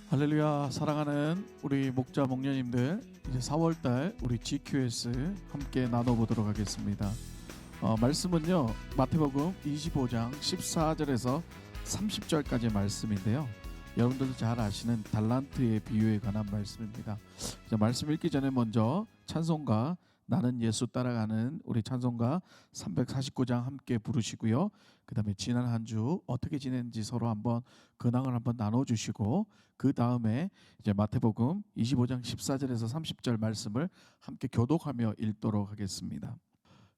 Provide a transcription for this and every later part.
할렐루야. 사랑하는 우리 목자 목녀님들, 이제 4월달 우리 GQS 함께 나눠보도록 하겠습니다. 말씀은요, 마태복음 25장 14절에서 30절까지 말씀인데요, 여러분들도 잘 아시는 달란트의 비유에 관한 말씀입니다. 말씀 읽기 전에 먼저 찬송가 나는 예수 따라가는 우리 찬송가 349장 함께 부르시고요, 그 다음에 지난 한 주 어떻게 지냈는지 서로 한번 근황을 한번 나눠주시고, 그 다음에 이제 마태복음 25장 14절에서 30절 말씀을 함께 교독하며 읽도록 하겠습니다.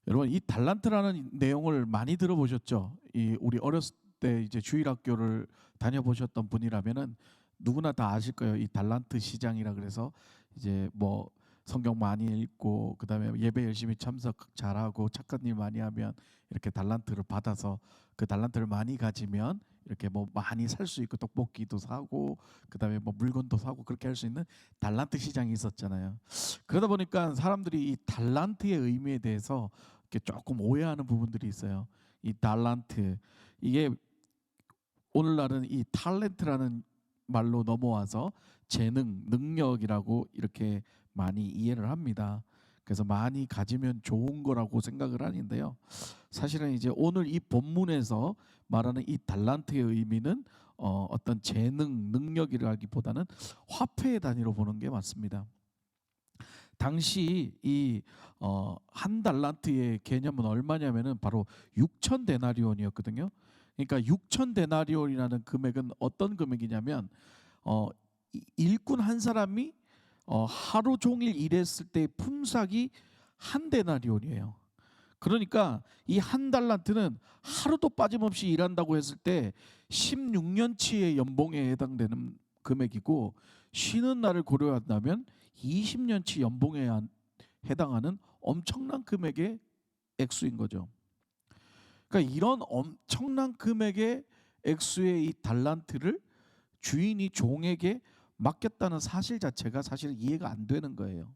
여러분, 이 달란트라는 내용을 많이 들어보셨죠? 우리 어렸을 때 이제 주일학교를 다녀보셨던 분이라면은 누구나 다 아실 거예요. 이 달란트 시장이라 그래서 이제 뭐 성경 많이 읽고, 그 다음에 예배 열심히 참석 잘하고 착한 일 많이 하면 이렇게 달란트를 받아서 그 달란트를 많이 가지면 이렇게 뭐 많이 살 수 있고, 떡볶이도 사고 그 다음에 뭐 물건도 사고, 그렇게 할 수 있는 달란트 시장이 있었잖아요. 그러다 보니까 사람들이 이 달란트의 의미에 대해서 이렇게 조금 오해하는 부분들이 있어요. 이 달란트, 이게 오늘날은 이 탤런트라는 말로 넘어와서 재능, 능력이라고 이렇게 많이 이해를 합니다. 그래서 많이 가지면 좋은 거라고 생각을 하는데요, 사실은 이제 오늘 이 본문에서 말하는 이 달란트의 의미는 어떤 재능, 능력이라기보다는 화폐의 단위로 보는 게 맞습니다. 당시 이 한 달란트의 개념은 얼마냐면은 바로 6천 데나리온이었거든요. 그러니까 6천 데나리온이라는 금액은 어떤 금액이냐면 일꾼 한 사람이 하루 종일 일했을 때 품삯이 한 데나리온이에요. 그러니까 이 한 달란트는 하루도 빠짐없이 일한다고 했을 때 16년치의 연봉에 해당되는 금액이고, 쉬는 날을 고려한다면 20년치 연봉에 해당하는 엄청난 금액의 액수인 거죠. 그러니까 이런 엄청난 금액의 액수의 이 달란트를 주인이 종에게 맡겼다는 사실 자체가 사실 이해가 안 되는 거예요.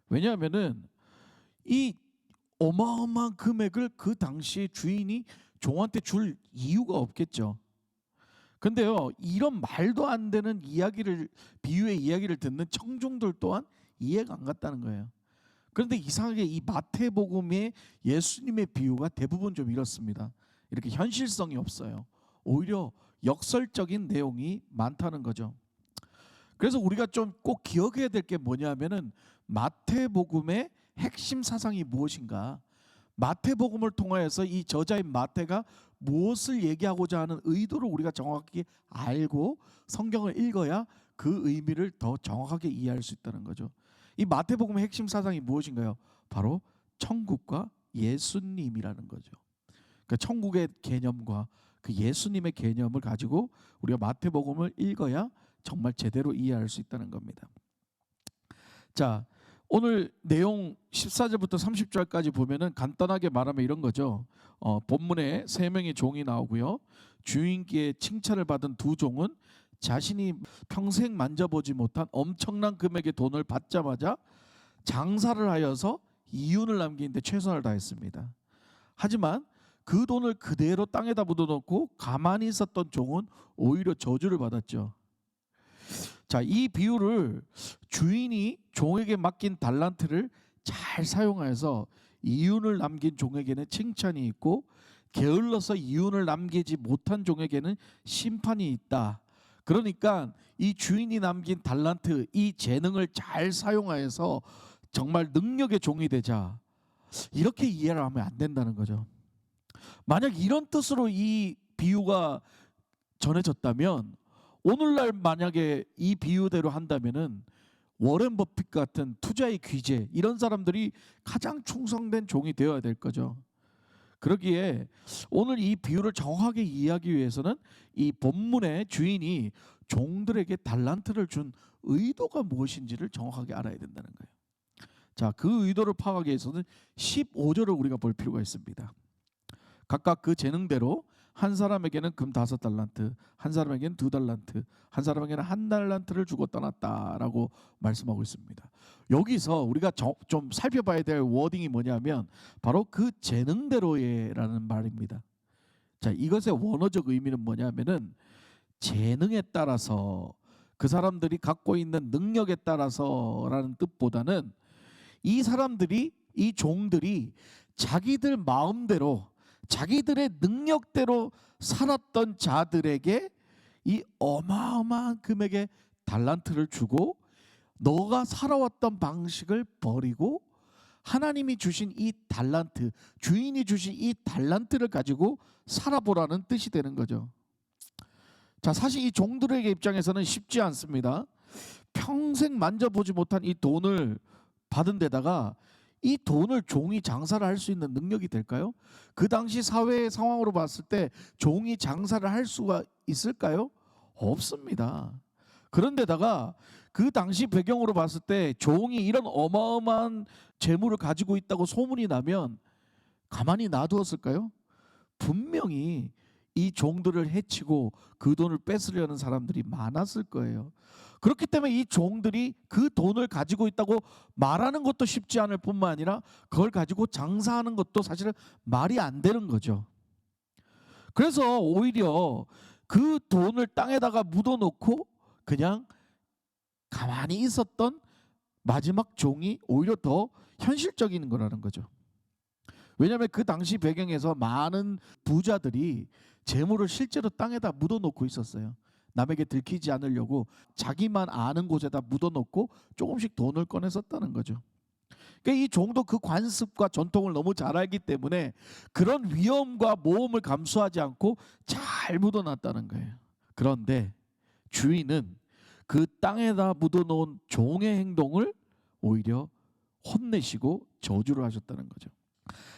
왜냐하면은 이 어마어마한 금액을 그 당시에 주인이 종한테 줄 이유가 없겠죠. 근데요, 이런 말도 안 되는 이야기를, 비유의 이야기를 듣는 청중들 또한 이해가 안 갔다는 거예요. 그런데 이상하게 이 마태복음의 예수님의 비유가 대부분 좀 이렇습니다. 이렇게 현실성이 없어요. 오히려 역설적인 내용이 많다는 거죠. 그래서 우리가 좀 꼭 기억해야 될 게 뭐냐면은 마태복음의 핵심 사상이 무엇인가, 마태복음을 통하여서 이 저자인 마태가 무엇을 얘기하고자 하는 의도를 우리가 정확하게 알고 성경을 읽어야 그 의미를 더 정확하게 이해할 수 있다는 거죠. 이 마태복음의 핵심 사상이 무엇인가요? 바로 천국과 예수님이라는 거죠. 그러니까 천국의 개념과 그 예수님의 개념을 가지고 우리가 마태복음을 읽어야 정말 제대로 이해할 수 있다는 겁니다. 자, 오늘 내용 14절부터 30절까지 보면은 간단하게 말하면 이런 거죠. 본문에 3명의 종이 나오고요, 주인께 칭찬을 받은 2종은 자신이 평생 만져보지 못한 엄청난 금액의 돈을 받자마자 장사를 하여서 이윤을 남기는데 최선을 다했습니다. 하지만 그 돈을 그대로 땅에다 묻어놓고 가만히 있었던 종은 오히려 저주를 받았죠. 자, 이 비유를 주인이 종에게 맡긴 달란트를 잘 사용하여서 이윤을 남긴 종에게는 칭찬이 있고, 게을러서 이윤을 남기지 못한 종에게는 심판이 있다. 그러니까 이 주인이 남긴 달란트, 이 재능을 잘 사용하여서 정말 능력의 종이 되자, 이렇게 이해를 하면 안 된다는 거죠. 만약 이런 뜻으로 이 비유가 전해졌다면, 오늘날 만약에 이 비유대로 한다면은 워렌 버핏 같은 투자의 귀재, 이런 사람들이 가장 충성된 종이 되어야 될 거죠. 그러기에 오늘 이 비유를 정확하게 이해하기 위해서는 이 본문의 주인이 종들에게 달란트를 준 의도가 무엇인지를 정확하게 알아야 된다는 거예요. 자, 그 의도를 파악하기 위해서는 15절을 우리가 볼 필요가 있습니다. 각각 그 재능대로 한 사람에게는 금 5달란트, 한 사람에게는 2달란트, 한 사람에게는 1달란트를 주고 떠났다라고 말씀하고 있습니다. 여기서 우리가 좀 살펴봐야 될 워딩이 뭐냐면 바로 그 재능대로의라는 말입니다. 자, 이것의 원어적 의미는 뭐냐면은 재능에 따라서, 그 사람들이 갖고 있는 능력에 따라서라는 뜻보다는 이 사람들이, 이 종들이 자기들 마음대로 자기들의 능력대로 살았던 자들에게 이 어마어마한 금액의 달란트를 주고 너가 살아왔던 방식을 버리고 하나님이 주신 이 달란트, 주인이 주신 이 달란트를 가지고 살아보라는 뜻이 되는 거죠. 자, 사실 이 종들에게 입장에서는 쉽지 않습니다. 평생 만져보지 못한 이 돈을 받은 데다가 이 돈을 종이 장사를 할 수 있는 능력이 될까요? 그 당시 사회의 상황으로 봤을 때 종이 장사를 할 수가 있을까요? 없습니다. 그런데다가 그 당시 배경으로 봤을 때 종이 이런 어마어마한 재물을 가지고 있다고 소문이 나면 가만히 놔두었을까요? 분명히 이 종들을 해치고 그 돈을 뺏으려는 사람들이 많았을 거예요. 그렇기 때문에 이 종들이 그 돈을 가지고 있다고 말하는 것도 쉽지 않을 뿐만 아니라 그걸 가지고 장사하는 것도 사실은 말이 안 되는 거죠. 그래서 오히려 그 돈을 땅에다가 묻어놓고 그냥 가만히 있었던 마지막 종이 오히려 더 현실적인 거라는 거죠. 왜냐하면 그 당시 배경에서 많은 부자들이 재물을 실제로 땅에다 묻어놓고 있었어요. 남에게 들키지 않으려고 자기만 아는 곳에다 묻어놓고 조금씩 돈을 꺼내 썼다는 거죠. 그러니까 이 종도 그 관습과 전통을 너무 잘 알기 때문에 그런 위험과 모험을 감수하지 않고 잘 묻어놨다는 거예요. 그런데 주인은 그 땅에다 묻어놓은 종의 행동을 오히려 혼내시고 저주를 하셨다는 거죠.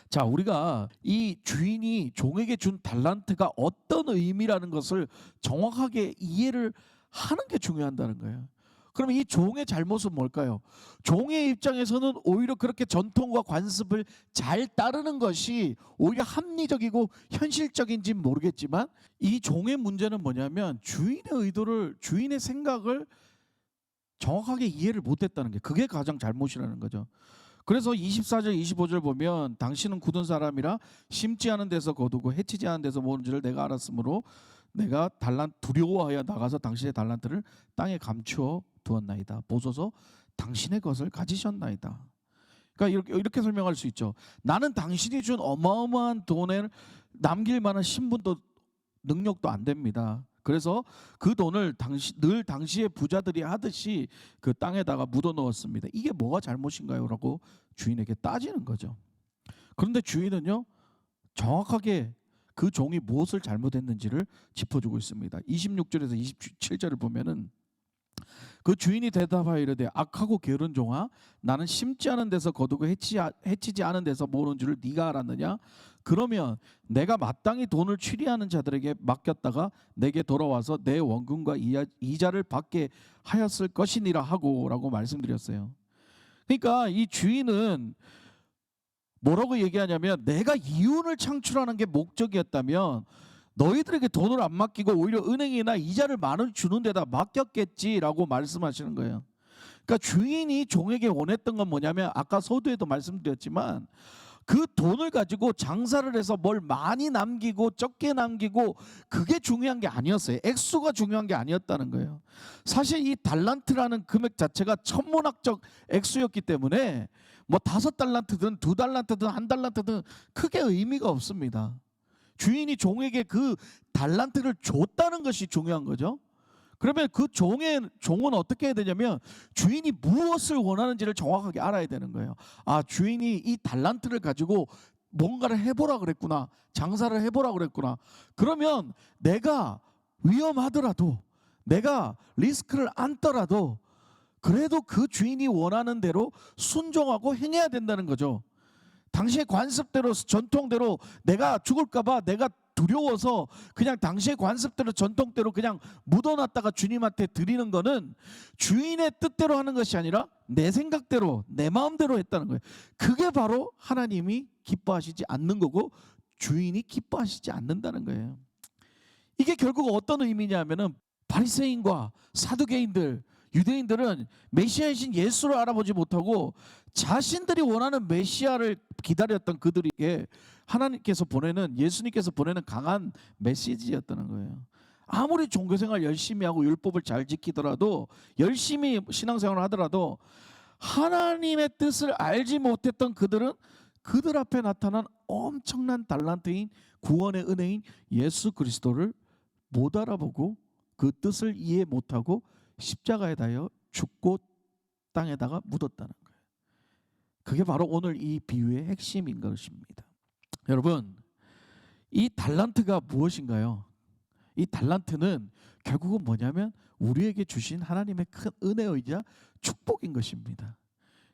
자, 우리가 이 주인이 종에게 준 달란트가 어떤 의미라는 것을 정확하게 이해를 하는 게 중요하다는 거예요. 그럼 이 종의 잘못은 뭘까요? 종의 입장에서는 오히려 그렇게 전통과 관습을 잘 따르는 것이 오히려 합리적이고 현실적인지 모르겠지만 이 종의 문제는 뭐냐면 주인의 의도를, 주인의 생각을 정확하게 이해를 못했다는 게, 그게 가장 잘못이라는 거죠. 그래서 24절 25절 보면 당신은 굳은 사람이라 심지 않은 데서 거두고 해치지 않은 데서 모으는 줄을 내가 알았으므로 내가 두려워하여 나가서 당신의 달란트를 땅에 감추어 두었나이다. 보소서 당신의 것을 가지셨나이다. 그러니까 이렇게 설명할 수 있죠. 나는 당신이 준 어마어마한 돈을 남길 만한 신분도 능력도 안 됩니다. 그래서 그 돈을 늘 당시의 부자들이 하듯이 그 땅에다가 묻어 넣었습니다. 이게 뭐가 잘못인가요? 라고 주인에게 따지는 거죠. 그런데 주인은요, 정확하게 그 종이 무엇을 잘못했는지를 짚어주고 있습니다. 26절에서 27절을 보면은 그 주인이 대답하여 이르되 악하고 게으른 종아, 나는 심지 않은 데서 거두고 해치지 않은 데서 모으는 줄을 네가 알았느냐? 그러면 내가 마땅히 돈을 취리하는 자들에게 맡겼다가 내게 돌아와서 내 원금과 이자를 받게 하였을 것이니라 하고라고 말씀드렸어요. 그러니까 이 주인은 뭐라고 얘기하냐면, 내가 이윤을 창출하는 게 목적이었다면 너희들에게 돈을 안 맡기고 오히려 은행이나 이자를 많이 주는 데다 맡겼겠지라고 말씀하시는 거예요. 그러니까 주인이 종에게 원했던 건 뭐냐면, 아까 서두에도 말씀드렸지만 그 돈을 가지고 장사를 해서 뭘 많이 남기고 적게 남기고 그게 중요한 게 아니었어요. 액수가 중요한 게 아니었다는 거예요. 사실 이 달란트라는 금액 자체가 천문학적 액수였기 때문에 뭐 5달란트든 2달란트든 1달란트든 크게 의미가 없습니다. 주인이 종에게 그 달란트를 줬다는 것이 중요한 거죠. 그러면 그 종은 어떻게 해야 되냐면 주인이 무엇을 원하는지를 정확하게 알아야 되는 거예요. 아, 주인이 이 달란트를 가지고 뭔가를 해보라 그랬구나, 장사를 해보라 그랬구나. 그러면 내가 위험하더라도, 내가 리스크를 안더라도 그래도 그 주인이 원하는 대로 순종하고 행해야 된다는 거죠. 당시의 관습대로, 전통대로 내가 죽을까봐 내가 두려워서 그냥 당시의 관습대로, 전통대로 그냥 묻어놨다가 주님한테 드리는 거는 주인의 뜻대로 하는 것이 아니라 내 생각대로, 내 마음대로 했다는 거예요. 그게 바로 하나님이 기뻐하시지 않는 거고 주인이 기뻐하시지 않는다는 거예요. 이게 결국 어떤 의미냐면은 바리새인과 사두개인들, 유대인들은 메시아이신 예수를 알아보지 못하고 자신들이 원하는 메시아를 기다렸던 그들에게 하나님께서 보내는, 예수님께서 보내는 강한 메시지였다는 거예요. 아무리 종교생활 열심히 하고 율법을 잘 지키더라도, 열심히 신앙생활을 하더라도 하나님의 뜻을 알지 못했던 그들은 그들 앞에 나타난 엄청난 달란트인 구원의 은혜인 예수 그리스도를 못 알아보고 그 뜻을 이해 못하고 십자가에 달려 죽고 땅에다가 묻었다는 거예요. 그게 바로 오늘 이 비유의 핵심인 것입니다. 여러분, 이 달란트가 무엇인가요? 이 달란트는 결국은 뭐냐면 우리에게 주신 하나님의 큰 은혜이자 축복인 것입니다.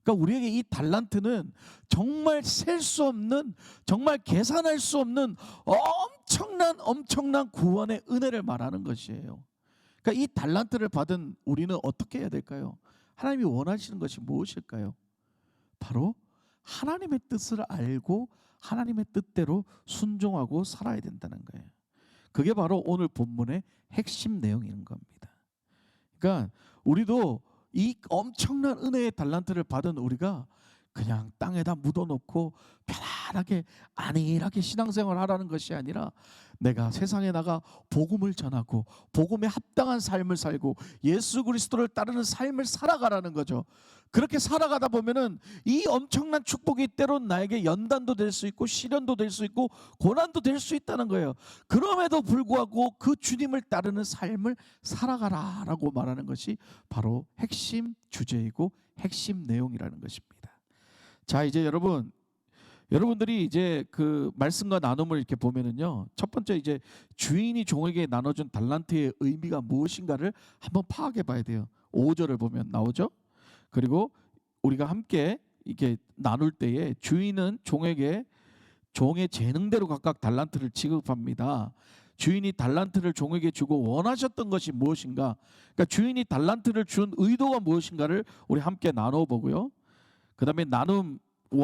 그러니까 우리에게 이 달란트는 정말 셀 수 없는, 정말 계산할 수 없는 엄청난 구원의 은혜를 말하는 것이에요. 그러니까 이 달란트를 받은 우리는 어떻게 해야 될까요? 하나님이 원하시는 것이 무엇일까요? 바로 하나님의 뜻을 알고 하나님의 뜻대로 순종하고 살아야 된다는 거예요. 그게 바로 오늘 본문의 핵심 내용인 겁니다. 그러니까 우리도 이 엄청난 은혜의 달란트를 받은 우리가 그냥 땅에다 묻어놓고 편안하게 안일하게 신앙생활을 하라는 것이 아니라 내가 세상에 나가 복음을 전하고 복음에 합당한 삶을 살고 예수 그리스도를 따르는 삶을 살아가라는 거죠. 그렇게 살아가다 보면은 이 엄청난 축복이 때론 나에게 연단도 될 수 있고 시련도 될 수 있고 고난도 될 수 있다는 거예요. 그럼에도 불구하고 그 주님을 따르는 삶을 살아가라라고 말하는 것이 바로 핵심 주제이고 핵심 내용이라는 것입니다. 자, 이제 여러분들이 이제 그 말씀과 나눔을 이렇게 보면은요, 첫 번째 이제 주인이 종에게 나눠준 달란트의 의미가 무엇인가를 한번 파악해 봐야 돼요. 5절을 보면 나오죠. 그리고 우리가 함께 이렇게 나눌 때에 주인은 종에게 종의 재능대로 각각 달란트를 지급합니다. 주인이 달란트를 종에게 주고 원하셨던 것이 무엇인가, 그러니까 주인이 달란트를 준 의도가 무엇인가를 우리 함께 나눠 보고요. 그 다음에 나눔 1,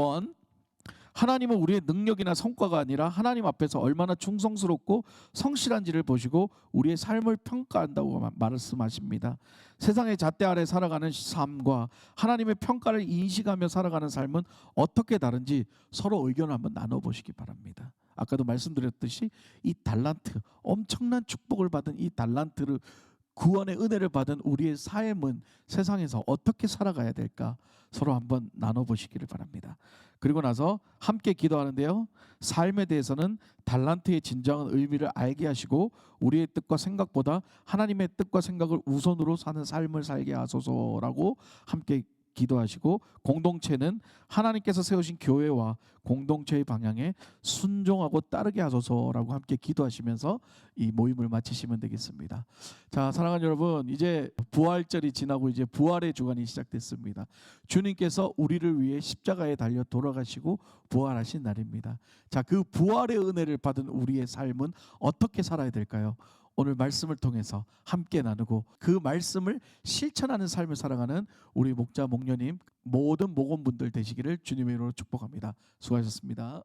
하나님은 우리의 능력이나 성과가 아니라 하나님 앞에서 얼마나 충성스럽고 성실한지를 보시고 우리의 삶을 평가한다고 말씀하십니다. 세상의 잣대 아래 살아가는 삶과 하나님의 평가를 인식하며 살아가는 삶은 어떻게 다른지 서로 의견을 한번 나눠보시기 바랍니다. 아까도 말씀드렸듯이 이 달란트, 엄청난 축복을 받은 이 달란트를, 구원의 은혜를 받은 우리의 삶은 세상에서 어떻게 살아가야 될까 서로 한번 나눠보시기를 바랍니다. 그리고 나서 함께 기도하는데요, 삶에 대해서는 달란트의 진정한 의미를 알게 하시고 우리의 뜻과 생각보다 하나님의 뜻과 생각을 우선으로 사는 삶을 살게 하소서라고 함께 기도하시고, 공동체는 하나님께서 세우신 교회와 공동체의 방향에 순종하고 따르게 하소서라고 함께 기도하시면서 이 모임을 마치시면 되겠습니다. 자, 사랑하는 여러분, 이제 부활절이 지나고 이제 부활의 주간이 시작됐습니다. 주님께서 우리를 위해 십자가에 달려 돌아가시고 부활하신 날입니다. 자, 그 부활의 은혜를 받은 우리의 삶은 어떻게 살아야 될까요? 오늘 말씀을 통해서 함께 나누고 그 말씀을 실천하는 삶을 살아가는 우리 목자 목녀님 모든 목원분들 되시기를 주님의 이름으로 축복합니다. 수고하셨습니다.